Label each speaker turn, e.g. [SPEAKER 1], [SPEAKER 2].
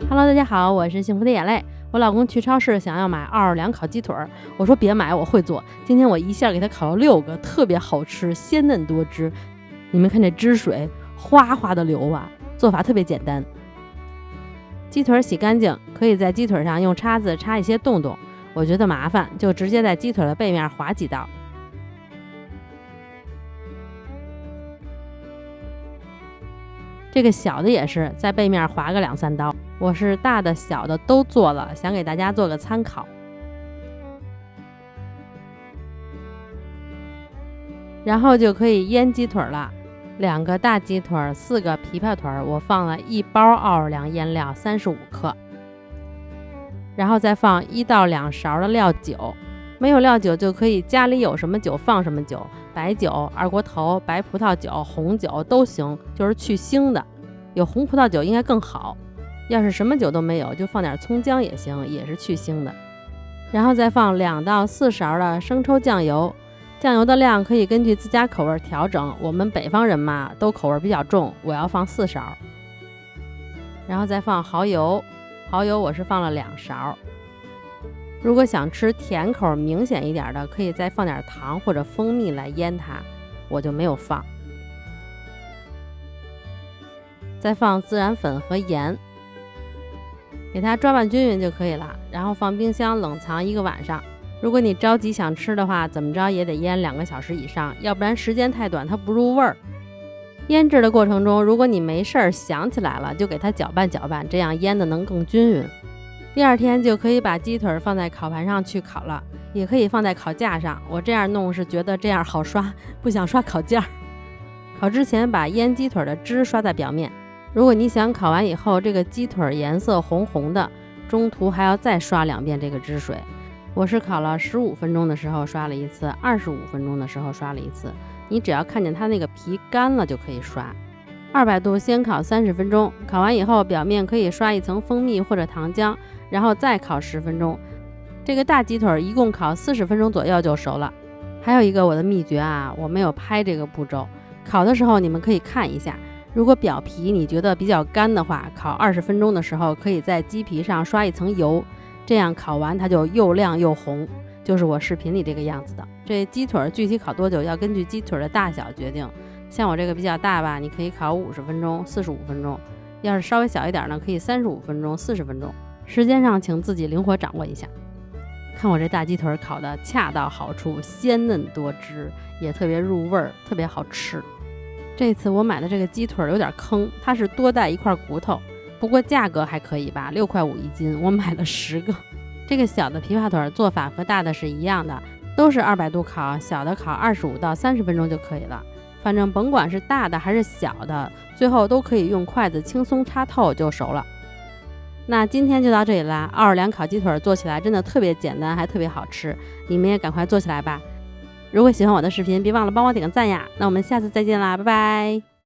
[SPEAKER 1] Hello， 大家好，我是幸福的眼泪。我老公去超市想要买奥尔良烤鸡腿，我说别买，我会做。今天我一下给他烤了6个，特别好吃，鲜嫩多汁。你们看这汁水哗哗的流啊，做法特别简单。鸡腿洗干净，可以在鸡腿上用叉子插一些洞洞，我觉得麻烦，就直接在鸡腿的背面划几刀。这个小的也是在背面划个2、3刀，我是大的小的都做了，想给大家做个参考。然后就可以腌鸡腿了，2个大鸡腿，4个琵琶腿，我放了1包奥尔良腌料35克，然后再放1到2勺的料酒，没有料酒就可以家里有什么酒放什么酒，白酒、二锅头、白葡萄酒、红酒都行，就是去腥的，有红葡萄酒应该更好。要是什么酒都没有，就放点葱姜也行，也是去腥的。然后再放2到4勺的生抽酱油，酱油的量可以根据自家口味调整，我们北方人嘛，都口味比较重，我要放4勺。然后再放蚝油，蚝油我是放了2勺。如果想吃甜口明显一点的，可以再放点糖或者蜂蜜来腌它，我就没有放。再放孜然粉和盐，给它抓拌均匀就可以了，然后放冰箱冷藏1个晚上。如果你着急想吃的话，怎么着也得腌2个小时以上，要不然时间太短它不入味儿。腌制的过程中，如果你没事儿想起来了，就给它搅拌搅拌，这样腌的能更均匀。第2天就可以把鸡腿放在烤盘上去烤了，也可以放在烤架上，我这样弄是觉得这样好刷，不想刷烤架。烤之前把腌鸡腿的汁刷在表面，如果你想烤完以后这个鸡腿颜色红红的，中途还要再刷2遍这个汁水。我是烤了15分钟的时候刷了1次，25分钟的时候刷了1次，你只要看见它那个皮干了就可以刷。200度先烤30分钟，烤完以后表面可以刷一层蜂蜜或者糖浆，然后再烤10分钟。这个大鸡腿一共烤40分钟左右就熟了。还有一个我的秘诀啊，我没有拍这个步骤，烤的时候你们可以看一下，如果表皮你觉得比较干的话，烤20分钟的时候可以在鸡皮上刷一层油，这样烤完它就又亮又红，就是我视频里这个样子的。这鸡腿具体烤多久要根据鸡腿的大小决定，像我这个比较大吧，你可以烤50分钟、45分钟，要是稍微小一点呢，可以35分钟、40分钟，时间上请自己灵活掌握一下。看我这大鸡腿烤的恰到好处，鲜嫩多汁，也特别入味儿，特别好吃。这次我买的这个鸡腿有点坑，它是多带1块骨头，不过价格还可以吧，6块5一斤，我买了10个。这个小的琵琶腿做法和大的是一样的，都是200度烤，小的烤25到30分钟就可以了。反正甭管是大的还是小的，最后都可以用筷子轻松插透就熟了。那今天就到这里啦，奥尔良烤鸡腿做起来真的特别简单，还特别好吃，你们也赶快做起来吧。如果喜欢我的视频，别忘了帮我点个赞呀。那我们下次再见啦，拜拜。